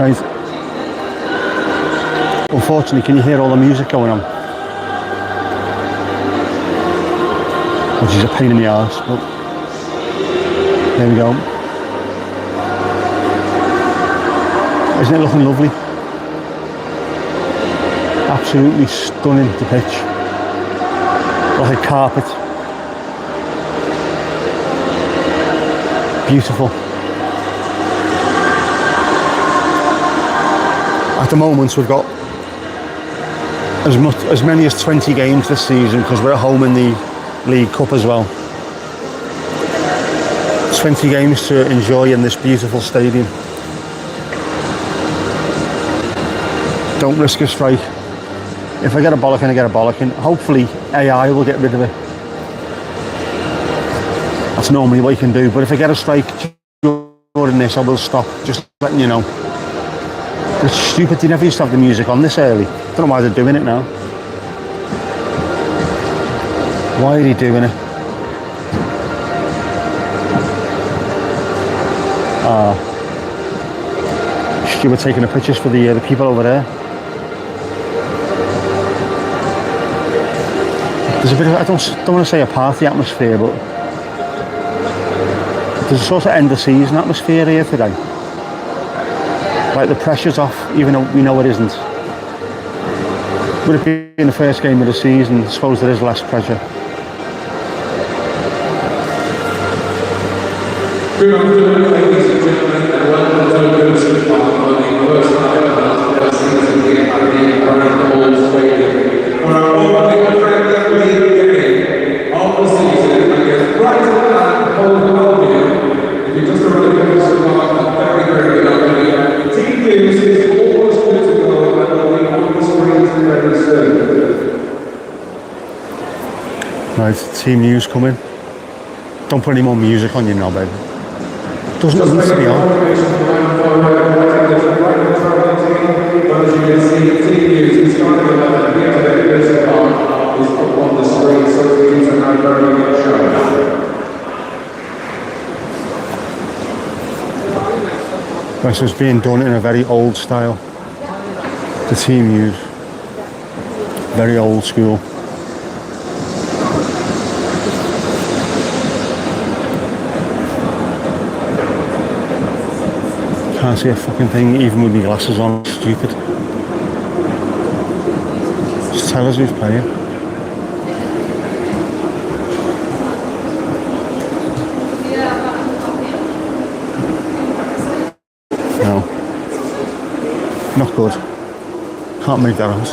Right. Unfortunately, can you hear all the music going on? Which is a pain in the arse, but there we go. Isn't it looking lovely? Absolutely stunning, the pitch. Like a carpet. Beautiful. At the moment we've got as many as 20 games this season because we're at home in the League Cup as well. 20 games to enjoy in this beautiful stadium. Don't risk a strike. If I get a bollocking, I get a bollocking. Hopefully AI will get rid of it. That's normally what you can do, but if I get a strike during this, I will stop, just letting you know. It's stupid, they never used to have the music on this early. Don't know why they're doing it now. Why are they doing it? Stuart taking the pictures for the people over there. There's a bit of, I don't want to say a party atmosphere, but there's a sort of end of season atmosphere here today. Like the pressure's off, even though we know it isn't. Would it be in the first game of the season? I suppose there is less pressure. Good afternoon, ladies and gentlemen, and welcome to the first time ever season here at the Brighton Stadium. For our opening friendly game of the season against Brighton and Hove Albion. If you just remember the first remark, very good afternoon. The team news is almost good to go and will be on the screen very soon. Right, team news coming. Don't put any more music on, you knobhead. Doesn't need to be on. This is being done in a very old style. The team use. Very old school. Can't see a fucking thing even with my glasses on. Stupid. Just tell us who's playing. No. Not good. Can't make that out.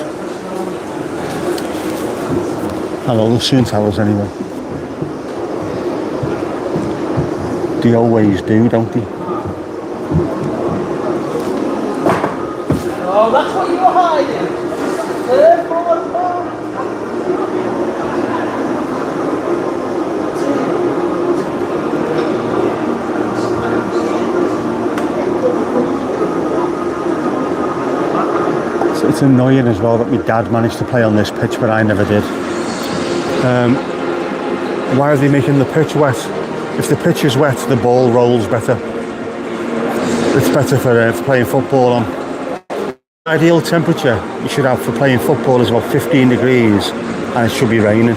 Hello, they'll soon tell us anyway. They always do, don't they? Oh, that's what you were hiding. Third, fourth, So it's annoying as well that my dad managed to play on this pitch, but I never did. Why are they making the pitch wet? If the pitch is wet, the ball rolls better. It's better for playing football on. Ideal temperature you should have for playing football is about 15 degrees and it should be raining.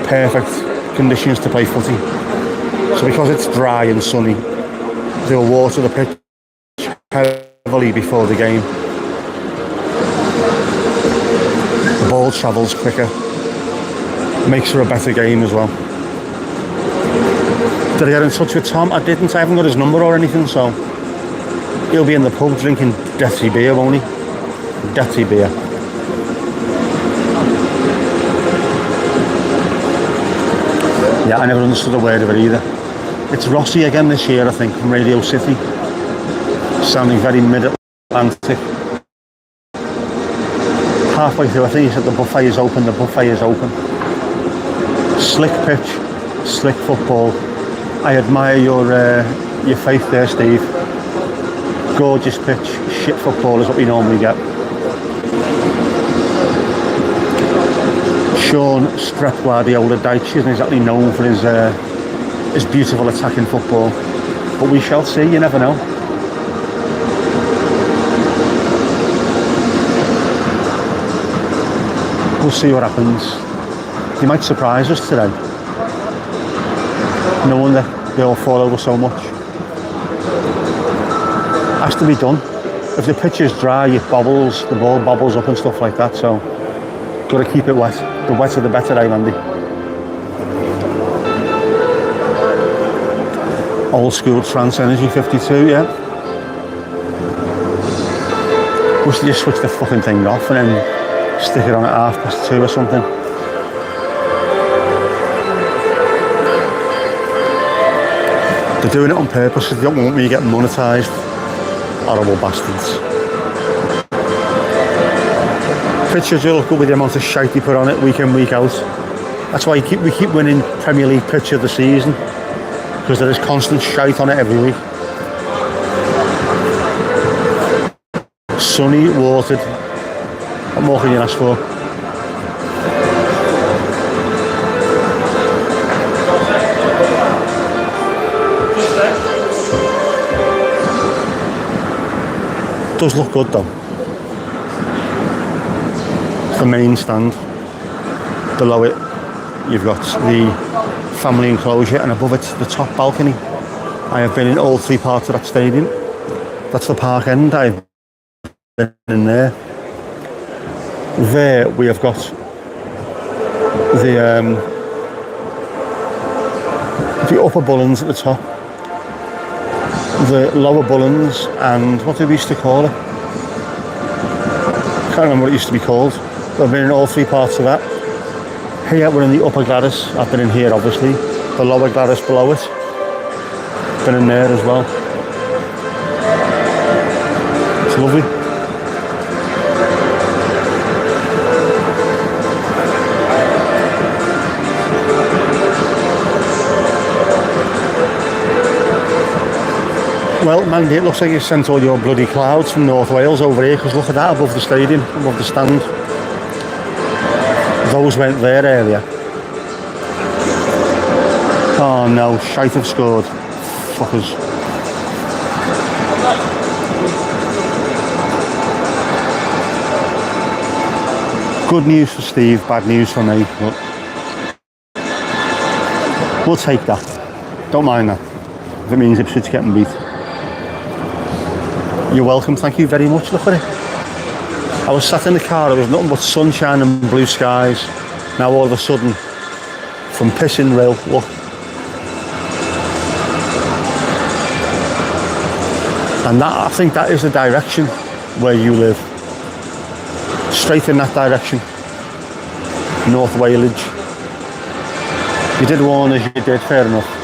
Perfect conditions to play footy. So because it's dry and sunny, they'll water the pitch heavily before the game. The ball travels quicker. Makes for a better game as well. Did I get in touch with Tom? I didn't. I haven't got his number or anything, so he'll be in the pub drinking dirty beer, won't he? Dirty beer. Yeah, I never understood a word of it either. It's Rossi again this year, I think, from Radio City. Sounding very mid-Atlantic. Halfway through, I think he said the buffet is open, the buffet is open. Slick pitch, slick football. I admire your faith there, Steve. Gorgeous pitch, shit football is what we normally get. Sean Strep Guardiola Dyche isn't exactly known for his beautiful attacking football, but we shall see. You never know. We'll see what happens. They might surprise us today. No wonder they all fall over so much. Has to be done. If the pitch is dry, it bobbles, the ball bobbles up and stuff like that, so got to keep it wet. The wetter the better, eh, Andy? Old school trance energy 52, yeah. Wish they just switch the fucking thing off and then stick it on at 2:30 or something. They're doing it on purpose because they don't want me to get monetised. Horrible bastards. Pitches will look good with the amount of shite they put on it week in, week out. That's why we keep winning Premier League pitch of the season, because there is constant shite on it every week. Sunny, watered. What more can you ask for? Does look good though. The main stand. Below it, you've got the family enclosure, and above it, the top balcony. I have been in all three parts of that stadium. That's the park end. I've been in there. There we have got the upper Bullens at the top, the lower Bullens, and what did we used to call it? Can't remember what it used to be called. But I've been in all three parts of that. Here we're in the upper Gladys. I've been in here obviously. The lower Gladys below it. Been in there as well. It's lovely. Well, Mandy, it looks like you sent all your bloody clouds from North Wales over here, because look at that above the stadium, above the stand. Those went there earlier. Oh no, shite have scored. Fuckers. Good news for Steve, bad news for me, but we'll take that. Don't mind that. If it means Ipswich getting beat. You're welcome, thank you very much. Look at it. I was sat in the car, there was nothing but sunshine and blue skies. Now all of a sudden, from pissing real, look. And that, I think that is the direction where you live. Straight in that direction. North Wales. You did warn us, you did, fair enough.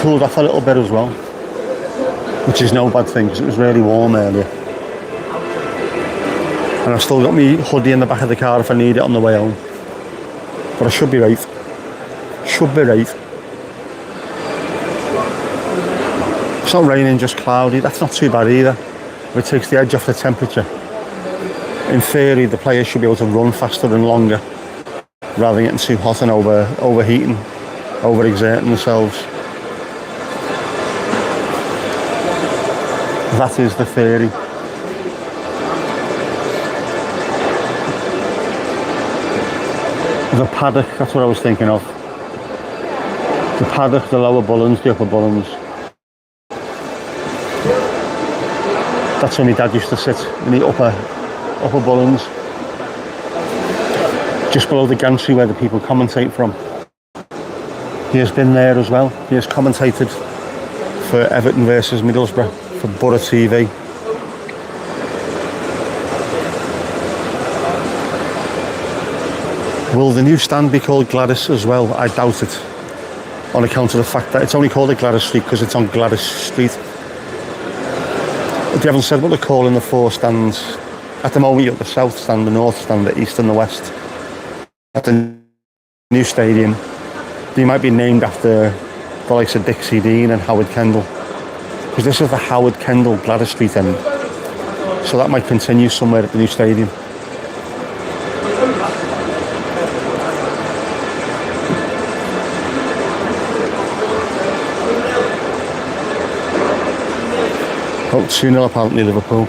Cooled off a little bit as well, which is no bad thing because it was really warm earlier. And I've still got my hoodie in the back of the car if I need it on the way home. But I should be right. Should be right. It's not raining, just cloudy. That's not too bad either. It takes the edge off the temperature. In theory, the players should be able to run faster and longer rather than getting too hot and overheating, overexerting themselves. That is the theory. The paddock, that's what I was thinking of. The paddock, the lower Bullens, the upper Bullens. That's where my dad used to sit, in the upper Bullens. Just below the gantry where the people commentate from. He has been there as well. He has commentated for Everton versus Middlesbrough. For Borough TV. Will the new stand be called Gladys as well? I doubt it, on account of the fact that it's only called a Gladys Street because it's on Gladys Street. They haven't said what they're calling the four stands. At the moment you've got the south stand, the north stand, the east and the west. At the new stadium, they might be named after the likes of Dixie Dean and Howard Kendall. Because this is the Howard Kendall Gladys Street end. So that might continue somewhere at the new stadium. Oh, 2-0 apparently Liverpool.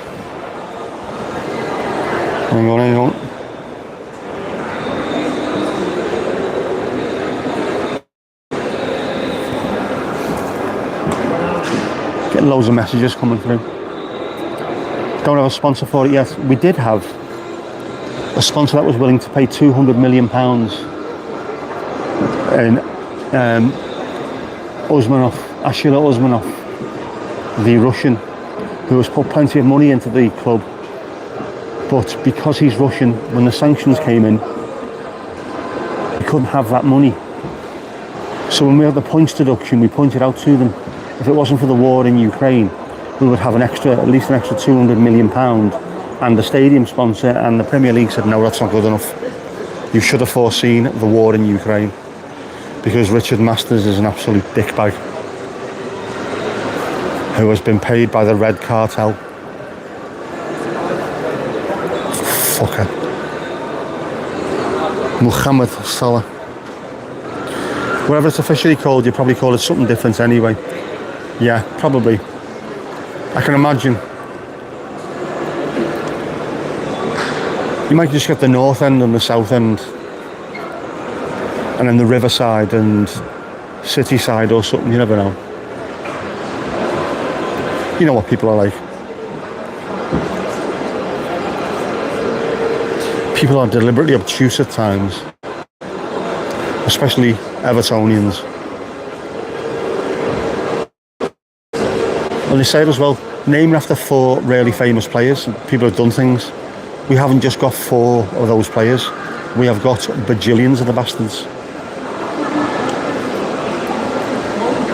Hang on. Getting loads of messages coming through. Don't have a sponsor for it yet. We did have a sponsor that was willing to pay £200 million, and Ashila Usmanov, the Russian, who has put plenty of money into the club, but because he's Russian, when the sanctions came in, he couldn't have that money. So when we had the points deduction, we pointed out to them, if it wasn't for the war in Ukraine, we would have at least an extra £200 million and the stadium sponsor, and the Premier League said, no, that's not good enough. You should have foreseen the war in Ukraine, because Richard Masters is an absolute dickbag who has been paid by the Red Cartel. Fucker. Mohammed Salah. Whatever it's officially called, you probably call it something different anyway. Yeah, probably. I can imagine. You might just get the north end and the south end, and then the riverside and city side or something, you never know. You know what people are like. People are deliberately obtuse at times, especially Evertonians. And they say it as well, named after 4 really famous players, people have done things. We haven't just got 4 of those players, we have got bajillions of the bastards.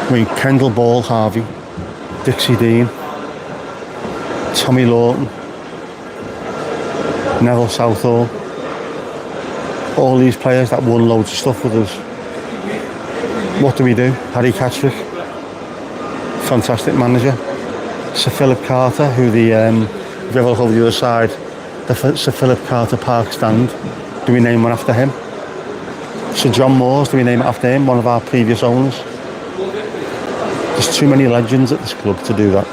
I mean, Kendall Ball Harvey, Dixie Dean, Tommy Lawton, Neville Southall, all these players that won loads of stuff with us. What do? Harry Catchwick, fantastic manager. Sir Philip Carter, who if you ever look over the other side, the Sir Philip Carter Park stand, do we name one after him? Sir John Moores, do we name it after him, one of our previous owners? There's too many legends at this club to do that.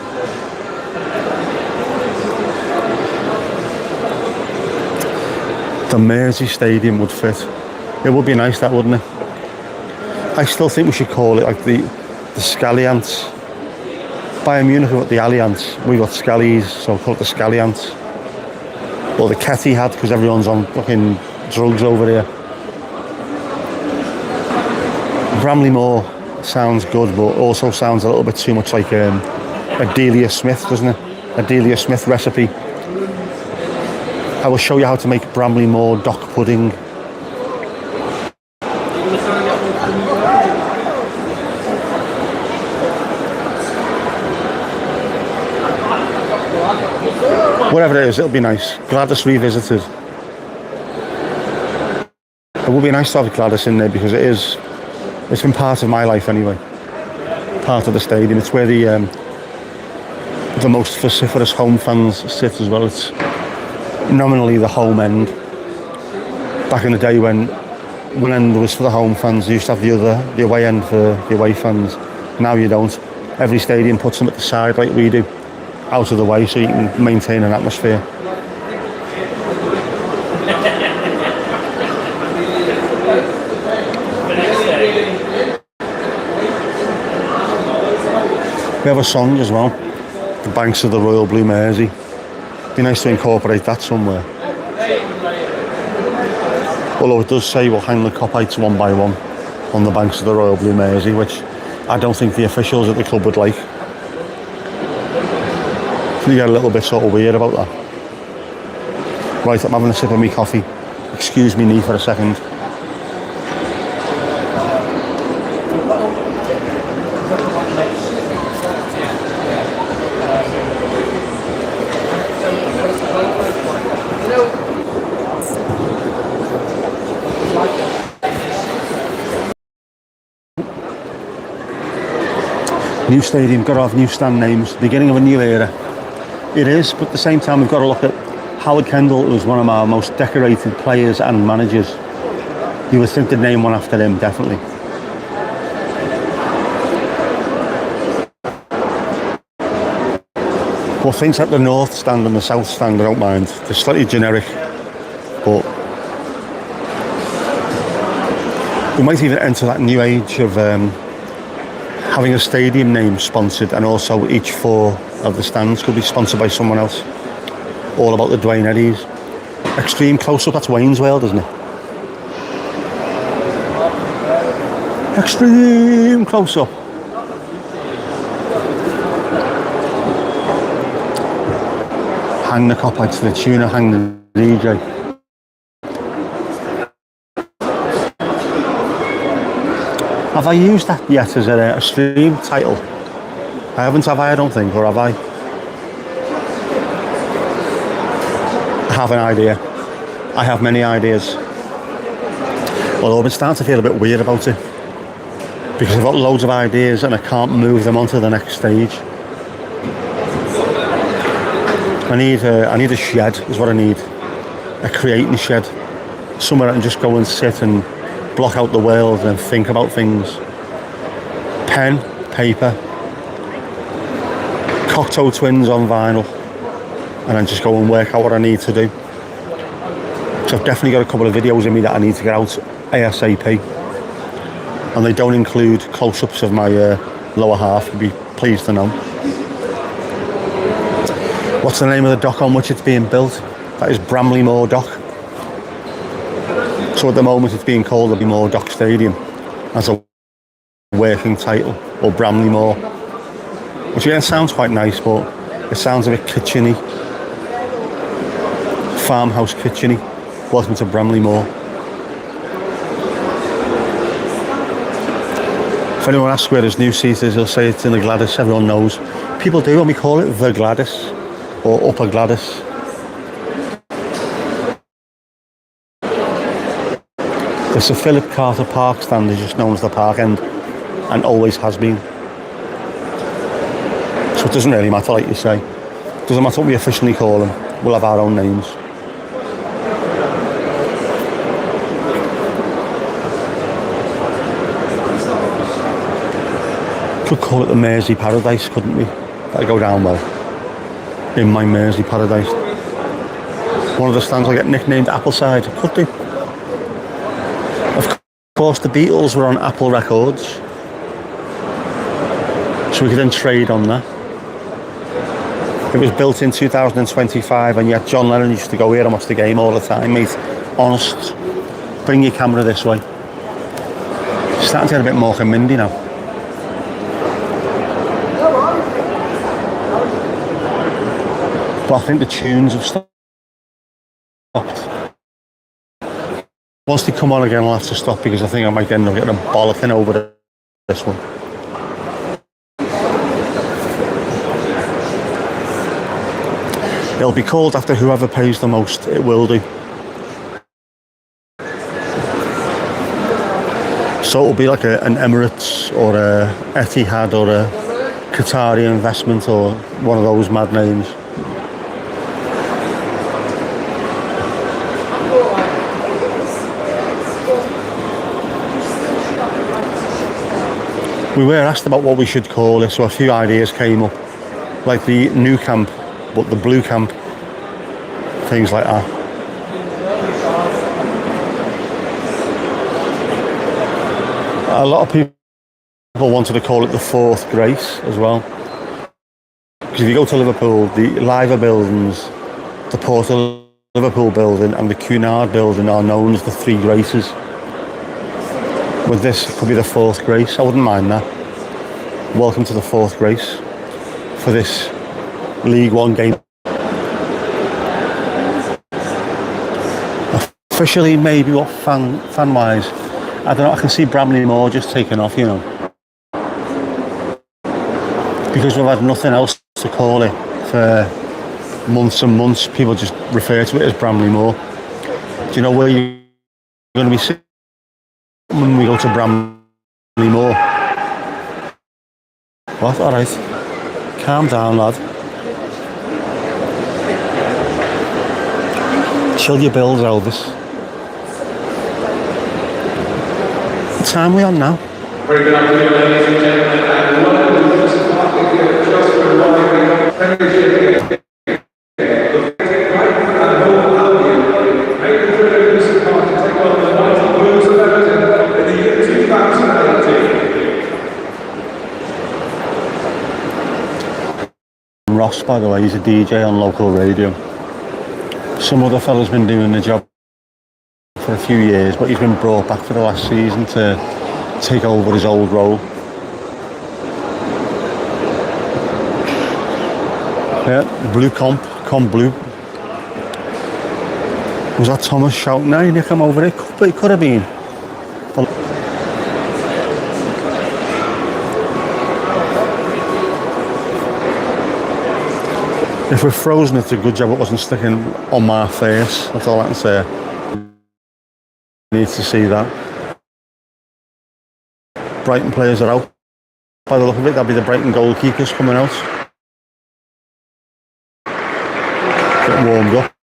The Mersey Stadium would fit. It would be nice, that, wouldn't it? I still think we should call it like the Scalliants. Bayern Munich got the Allianz, we got Scallies, so we'll call it the Scalliants. Or the Ketihad, because everyone's on fucking drugs over here. Bramley Moor sounds good, but also sounds a little bit too much like a Delia Smith, doesn't it? A Delia Smith recipe. I will show you how to make Bramley Moor dock pudding. Whatever it is, it'll be nice. Gladys revisited. It would be nice to have Gladys in there, because it's been part of my life anyway. Part of the stadium. It's where the most vociferous home fans sit as well. It's nominally the home end. Back in the day when one end was for the home fans, you used to have the away end for the away fans. Now you don't. Every stadium puts them at the side like we do, out of the way, so you can maintain an atmosphere. We have a song as well, The Banks of the Royal Blue Mersey. Be nice to incorporate that somewhere. Although it does say we'll hang the Copites one by one on the banks of the Royal Blue Mersey, which I don't think the officials at the club would like. You get a little bit sort of weird about that. Right, I'm having a sip of my coffee. Excuse me knee for a second. New stadium, got to have new stand names. Beginning of a new era. It is, but at the same time we've got to look at Howard Kendall, who was one of our most decorated players and managers. You would think to name one after him, definitely. But things like the North Stand and the South Stand, I don't mind. They're slightly generic, but we might even enter that new age of having a stadium name sponsored, and also each 4 of the stands could be sponsored by someone else. All about the Dwayne Eddies. Extreme close-up, that's Wayne's World, isn't it? Extreme close-up. Hang the cop out to the tune of Hang the DJ. Have I used that yet as a stream title? I haven't, have I don't think, or have I? I have an idea. I have many ideas. Although I've been starting to feel a bit weird about it. Because I've got loads of ideas and I can't move them onto the next stage. I need a shed, is what I need. A creating shed. Somewhere I can just go and sit and block out the world and think about things. Pen, paper, Cocteau Twins on vinyl, and then just go and work out what I need to do. So I've definitely got a couple of videos in me that I need to get out ASAP, and they don't include close-ups of my lower half, you'd be pleased to know. What's the name of the dock on which it's being built? That is Bramley Moor Dock. So at the moment it's being called the Bramley Moor Dock Stadium as a working title, or Bramley Moor, which again sounds quite nice, but it sounds a bit kitcheny, farmhouse kitcheny. Welcome to Bramley Moor. If anyone asks where his new seat is, he'll say it's in the Gladys. Everyone knows. People do, and we call it the Gladys or Upper Gladys. The Sir Philip Carter Park stand is just known as the Park End, and always has been. So it doesn't really matter, like you say. It doesn't matter what we officially call them. We'll have our own names. Could call it the Mersey Paradise, couldn't we? That'd go down well. In my Mersey Paradise. One of the stands will get nicknamed Appleside. Could do. Of course, the Beatles were on Apple Records, so we could then trade on that. It was built in 2025, and yet John Lennon used to go here and watch the game all the time, mate. Honest. Bring your camera this way. It's starting to get a bit more mindy now. But I think the tunes have stopped. Once they come on again, I'll have to stop, because I think I might end up getting a bollocking over this one. It'll be called after whoever pays the most. It will do. So it'll be like an Emirates or a Etihad or a Qatari investment or one of those mad names. We were asked about what we should call it, so a few ideas came up, like the new camp, but the blue camp, things like that. A lot of people wanted to call it the Fourth Grace as well, because if you go to Liverpool, the Liver buildings, the Port of Liverpool building and the Cunard building are known as the Three Graces. With this, it could be the Fourth Grace. I wouldn't mind that. Welcome to the Fourth Grace for this League One game. Officially, maybe what fan-wise, I don't know. I can see Bramley Moor just taking off, you know, because we've had nothing else to call it for months and months. People just refer to it as Bramley Moor. Do you know where you're going to be sitting when we go to Bramley Moor? What? All right. Calm down, lad. Chill your bills, Elvis. What time are we on now? Very good afternoon, ladies and gentlemen, and welcome to this party. Just for Ross, by the way, he's a DJ on local radio. Some other fella's been doing the job for a few years, but he's been brought back for the last season to take over his old role. Yeah, blue comp blue. Was that Thomas shouting, "Hey, Nick, I'm over it"? But it could have been. If we're frozen, it's a good job it wasn't sticking on my face. That's all I can say. Need to see that. Brighton players are out. By the look of it, that'll be the Brighton goalkeepers coming out. Get warmed up.